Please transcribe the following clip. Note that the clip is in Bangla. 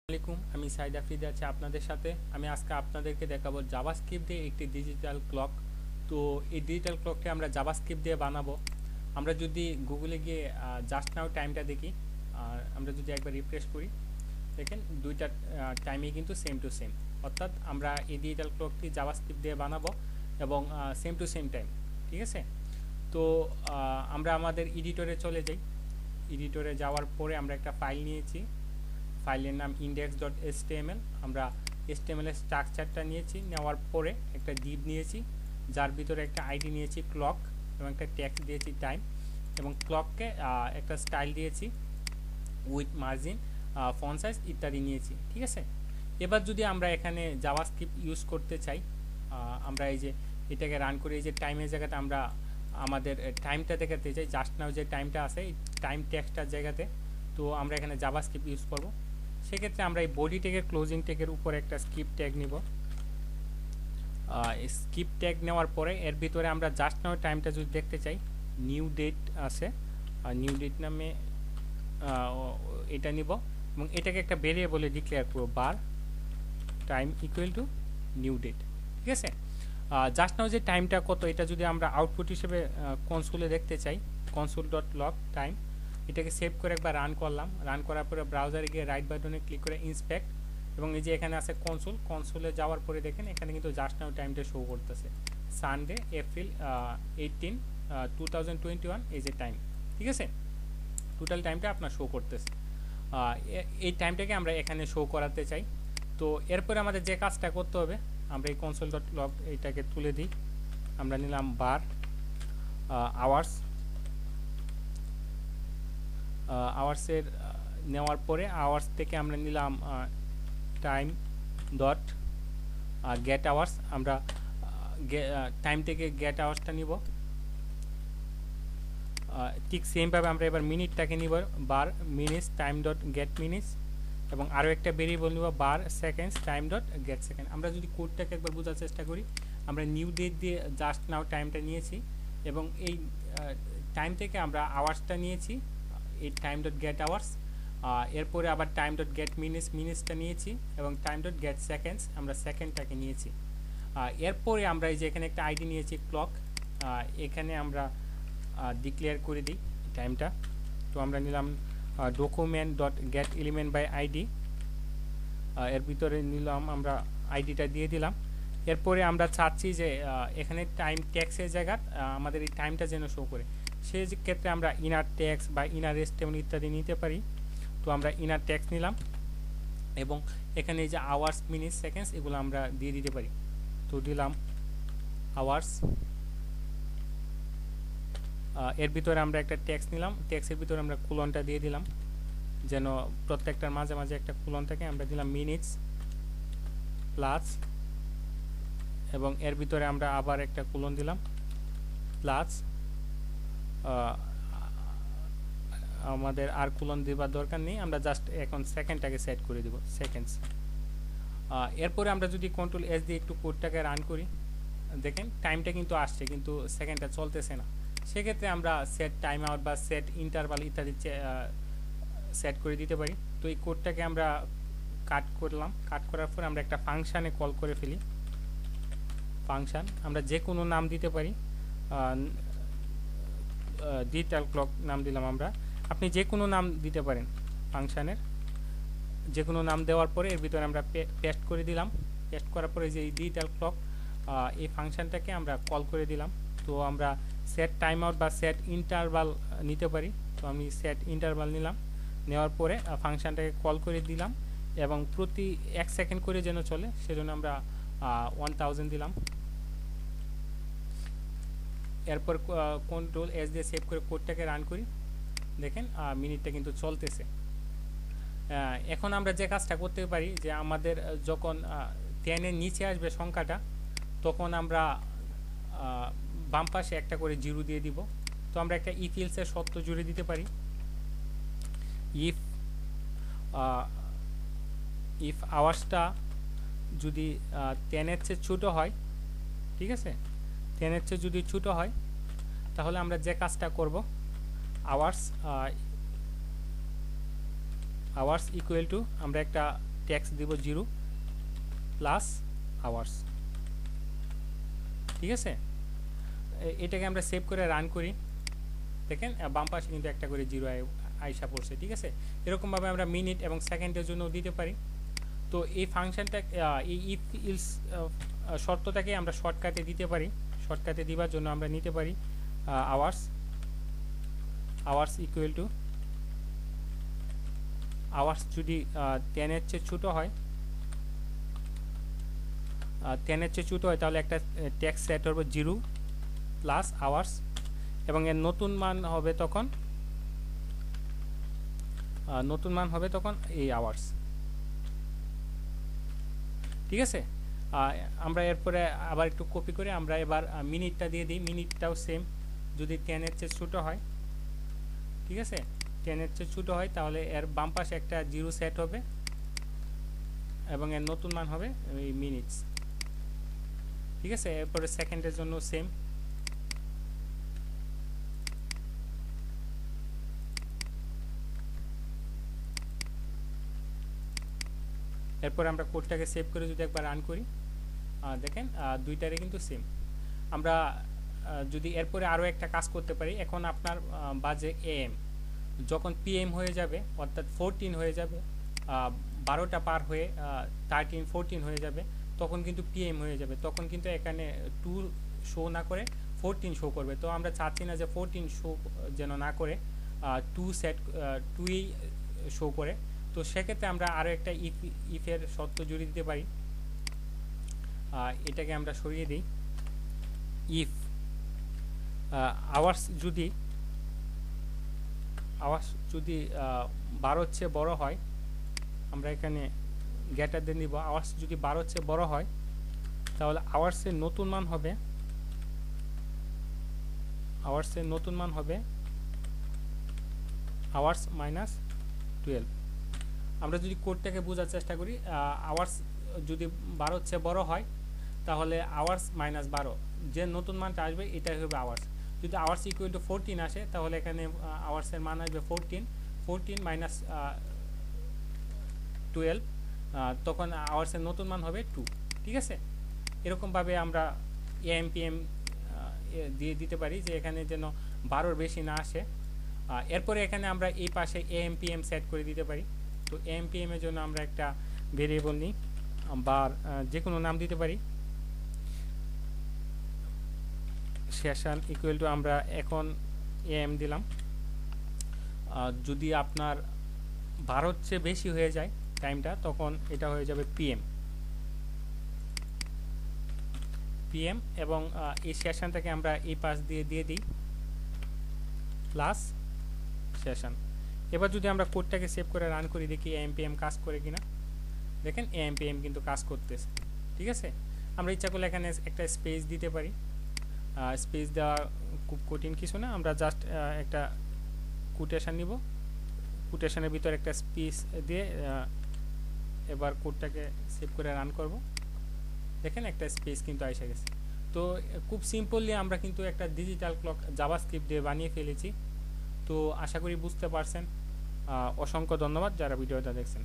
আসসালামাইকুম, আমি সাইদ আফ্রিদি আছি আপনাদের সাথে। আমি আজকে আপনাদেরকে দেখাবো জাভাস্ক্রিপ্ট দিয়ে একটি ডিজিটাল ক্লক। তো এই ডিজিটাল ক্লকটি আমরা জাভাস্ক্রিপ্ট দিয়ে বানাবো। আমরা যদি গুগলে গিয়ে জাস্ট নাও টাইমটা দেখি, আর আমরা যদি একবার রিফ্রেশ করি, দেখেন দুইটা টাইমই কিন্তু সেম টু সেম। অর্থাৎ আমরা এই ডিজিটাল ক্লকটি জাভাস্ক্রিপ্ট দিয়ে বানাবো এবং সেম টু সেম টাইম। ঠিক আছে, তো আমরা আমাদের এডিটরে চলে যাই। এডিটরে যাওয়ার পরে আমরা একটা ফাইল নিয়েছি, ফাইলের নাম index.html। আমরা HTML এর স্ট্রাকচারটা নিয়েছি, নেওয়ার পরে একটা ডিভ নিয়েছি যার ভিতরে একটা আইডি নিয়েছি ক্লক এবং একটা টেক্সট দিয়েছি টাইম, এবং ক্লককে একটা স্টাইল দিয়েছি উইথ মার্জিন, ফন্ট সাইজ ইত্যাদি নিয়েছি। ঠিক আছে, এবার যদি আমরা এখানে জাভাস্ক্রিপ্ট ইউজ করতে চাই, আমরা এই যে এটাকে রান করে এই যে টাইমের জায়গাতে আমরা আমাদের টাইমটা দেখাতে চাই, জাস্ট নাও যে টাইমটা আছে এই টাইম টেক্সটার জায়গাতে, তো আমরা এখানে জাভাস্ক্রিপ্ট ইউজ করব। সেক্ষেত্রে আমরা এই বডি ট্যাগের ক্লোজিং ট্যাগের উপরে একটা স্কিপ ট্যাগ নিব। স্কিপ ট্যাগ নেওয়ার পরে এর ভিতরে আমরা জাস্ট নাও টাইমটা যদি দেখতে চাই, নিউ ডেট আছে, নিউ ডেট নামে এটা নিব এবং এটাকে একটা ভেরিয়েবলে ডিক্লেয়ার করব, var time equal to new date. ঠিক আছে, জাস্ট নাও যে টাইমটা কত এটা যদি আমরা আউটপুট হিসেবে কনসোলে দেখতে চাই, console.log টাইম, এটাকে সেভ করে একবার রান করলাম। রান করার পরে ব্রাউজারে গিয়ে রাইট বাটনে ক্লিক করে ইন্সপেক্ট, এবং এই যে এখানে আছে কনসোলে যাওয়ার পরে দেখেন এখানে কিন্তু জাস্ট নাও টাইমটা শো করতেছে, সানডে এপ্রিল 18, 2021 এই যে টাইম। ঠিক আছে, টোটাল টাইমটা আপনার শো করতেছে। এই টাইমটাকে আমরা এখানে শো করাতে চাই। তো এরপরে আমাদের যে কাজটা করতে হবে, আমরা এই console.log এইটাকে তুলে দিই। আমরা নিলাম বার আওয়ার্স, আওয়ার্সের নেওয়ার পরে আওয়ার্স থেকে আমরা নিলাম টাইম ডট গেট আওয়ার্স। আমরা টাইম থেকে গেট আওয়ার্সটা নিব। ঠিক সেমভাবে আমরা এবার মিনিটটাকে নিব, var minutes time dot get minutes, এবং আরও একটা ভেরিয়েবল নিব var seconds time dot get second. আমরা যদি কোডটাকে একবার বোঝার চেষ্টা করি, আমরা নিউ ডেট দিয়ে জাস্ট নাও টাইমটা নিয়েছি এবং এই টাইম থেকে আমরা আওয়ার্সটা নিয়েছি, এই টাইম ডট গেট আওয়ার্স। এরপরে আবার টাইম ডট গেট মিনিটসটা নিয়েছি এবং টাইম ডট গেট সেকেন্ডস আমরা সেকেন্ডটাকে নিয়েছি। এরপরে আমরা এই যে এখানে একটা আইডি নিয়েছি ক্লক, এখানে আমরা ডিক্লেয়ার করে দিই টাইমটা। তো আমরা নিলাম document dot get element by ID, এর ভিতরে নিলাম আমরা আইডিটা দিয়ে দিলাম। এরপরে আমরা চাচ্ছি যে এখানে টাইম ট্যাক্সের জায়গা আমাদের এই টাইমটা যেন শো করে, সেই ক্ষেত্রে আমরা ইনার ট্যাক্স বা ইনার রেস্টেবল ইত্যাদি নিতে পারি। তো আমরা ইনার ট্যাক্স নিলাম এবং এখানে এই যে আওয়ার্স মিনিট সেকেন্ডস এগুলো আমরা দিয়ে দিতে পারি। তো দিলাম আওয়ার্স, এর ভিতরে আমরা একটা ট্যাক্স নিলাম, ট্যাক্সের ভিতরে আমরা কোলনটা দিয়ে দিলাম যেন প্রত্যেকটার মাঝে মাঝে একটা কোলন থাকে। আমরা দিলাম মিনিটস প্লাস, এবং এর ভিতরে আমরা আবার একটা কোলন দিলাম প্লাস, আমাদের আর কোলন দেবার দরকার নেই, আমরা জাস্ট এখন সেকেন্ডটাকে সেট করে দেব সেকেন্ডস। এরপরে আমরা যদি কন্ট্রোল এস দিয়ে একটু কোডটাকে রান করি, দেখেন টাইমটা কিন্তু আসছে কিন্তু সেকেন্ডটা চলতেছে না। সেক্ষেত্রে আমরা সেট টাইম আউট বা সেট ইন্টারভাল ইত্যাদি সেট করে দিতে পারি। তো এই কোডটাকে আমরা কাট করলাম, কাট করার পর আমরা একটা ফাংশানে কল করে ফেলি। ফাংশান আমরা যে কোনো নাম দিতে পারি, ডিজিটাল ক্লক নাম দিলাম আমরা, আপনি যে কোনো নাম দিতে পারেন ফাংশানের, যে কোনো নাম দেওয়ার পরে এর ভিতরে আমরা পেস্ট করে দিলাম। পেস্ট করার পরে যে ডিজিটাল ক্লক এই ফাংশানটাকে আমরা কল করে দিলাম। তো আমরা সেট টাইম আউট বা সেট ইন্টারভাল নিতে পারি। তো আমি সেট ইন্টারভাল নিলাম, নেওয়ার পরে ফাংশানটাকে কল করে দিলাম এবং প্রতি 1 সেকেন্ড করে যেন চলে সেজন্য আমরা 1000 দিলাম। এরপর কন্ট্রোল এস দিয়ে সেভ করে কোডটাকে রান করি, দেখেন মিনিটটা কিন্তু চলতেছে। এখন আমরা যে কাজটা করতে পারি যে আমাদের যখন 10-এর নিচে আসবে সংখ্যাটা, তখন আমরা বাম পাশে একটা করে জিরো দিয়ে দিব। তো আমরা একটা ইফ এলসের শর্ত জুড়ে দিতে পারি, ইফ আওয়ার্সটা যদি 10-এর চেয়ে ছোটো হয়, ঠিক আছে, 10-এর চেয়ে যদি ছোটো হয় তাহলে আমরা যে কাজটা করব, আওয়ার্স ইকুয়াল টু আমরা একটা ট্যাক্স দিব 0 প্লাস আওয়ার্স। ঠিক আছে, এটাকে আমরা সেভ করে রান করি। দেখেন বাম পাশে কিন্তু একটা করে 0 আইসা পড়ছে। ঠিক আছে, এরকমভাবে আমরা মিনিট এবং সেকেন্ডের জন্য দিতে পারি। তো এই ফাংশনটা এই ইফ ইলস শর্তটাকে আমরা শর্টকাটে দিতে পারি। শর্টকাটে দিবার জন্য আমরা নিতে পারি আওয়ার্স ইকুয়াল টু আওয়ার্স যদি 10 এর চেয়ে ছোটো হয়, 10 এর চেয়ে ছোটো হয় তাহলে একটা ট্যাক্স সেট হবে 0 প্লাস আওয়ার্স, এবং এর নতুন মান হবে তখন এই আওয়ার্স। ঠিক আছে, আমরা এরপরে আবার একটু কপি করে আমরা এবার মিনিটটা দিয়ে দিই। মিনিটটাও সেম, যদি 10 এর চেয়ে ছোটো হয়, ঠিক আছে 10 এর চেয়ে ছোটো হয় তাহলে এর বাম পাশে একটা 0 সেট হবে এবং এর নতুন মান হবে এই মিনিটস। ঠিক আছে, এরপরে সেকেন্ডের জন্য সেম। এরপরে আমরা কোডটাকে সেভ করে যদি একবার রান করি, দেখেন দুইটারে কিন্তু সেম। আমরা যদি এরপরে আরও একটা কাজ করতে পারি, এখন আপনার বাজে AM, যখন PM হয়ে যাবে অর্থাৎ 14 হয়ে যাবে, 12টা পার হয়ে 13 14 হয়ে যাবে, তখন কিন্তু PM হয়ে যাবে। তখন কিন্তু এখানে 2 শো না করে 14 শো করবে। তো আমরা চাচ্ছি না যে 14 শো যেন না করে 2ই শো করে। তো সেক্ষেত্রে আমরা আরও একটা ইফের শর্ত জুড়ে দিতে পারি। এটাকে আমরা সরিয়ে দিই। ইফ আওয়ার্স যদি 12 চেয়ে বড় হয়, আমরা এখানে গ্রেটার দেন দিব। আওয়ার্স যদি 12 চেয়ে বড় হয় তাহলে আওয়ার্সের নতুন মান হবে আওয়ার্স মাইনাস 12। আমরা যদি কোডটাকে বোঝার চেষ্টা করি, আওয়ার্স যদি 12 চেয়ে বড় হয় তাহলে আওয়ার্স মাইনাস 12, যে নতুন মানটা আসবে এটাই হবে আওয়ার্স। যদি আওয়ার্স ইকুয়াল টু 14 আসে তাহলে এখানে আওয়ার্সের মান আসবে 14 মাইনাস 12, তখন আওয়ার্সের নতুন মান হবে 2। ঠিক আছে, এরকমভাবে আমরা AM PM দিয়ে দিতে পারি যে এখানে যেন 12-র বেশি না আসে। এরপরে এখানে আমরা এই পাশে AM PM সেট করে দিতে পারি। তো AM PM এর জন্য আমরা একটা ভেরিয়েবল নিই বা যে কোনো নাম দিতে পারি। সেশন ইকুয়াল টু আমরা এখন AM দিলাম। যদি আপনার 12-র চেয়ে বেশি হয়ে যায় টাইমটা, তখন এটা হয়ে যাবে PM এবং এই সেশনটাকে আমরা এই পাশ দিয়ে দিই প্লাস সেশন। এবার যদি আমরা কোডটাকে সেভ করে রান করি, দেখি AM PM কাজ করে কিনা। দেখেন AM PM কিন্তু কাজ করতেছে। ঠিক আছে, আমরা ইচ্ছা করলে এখানে একটা স্পেস দিতে পারি। স্পেস দেওয়া খুব কঠিন কিছু না, আমরা জাস্ট একটা কোটেশন নিব, কোটেশনের ভিতরে একটা স্পেস দিয়ে এবার কোডটাকে সেভ করে রান করব। দেখেন একটা স্পেস কিন্তু এসে গেছে। তো খুব সিম্পলি আমরা কিন্তু একটা ডিজিটাল ক্লক জাভাস্ক্রিপ্ট দিয়ে বানিয়ে ফেলেছি। তো আশা করি বুঝতে পারছেন। অসংখ্য ধন্যবাদ যারা ভিডিওটা দেখছেন।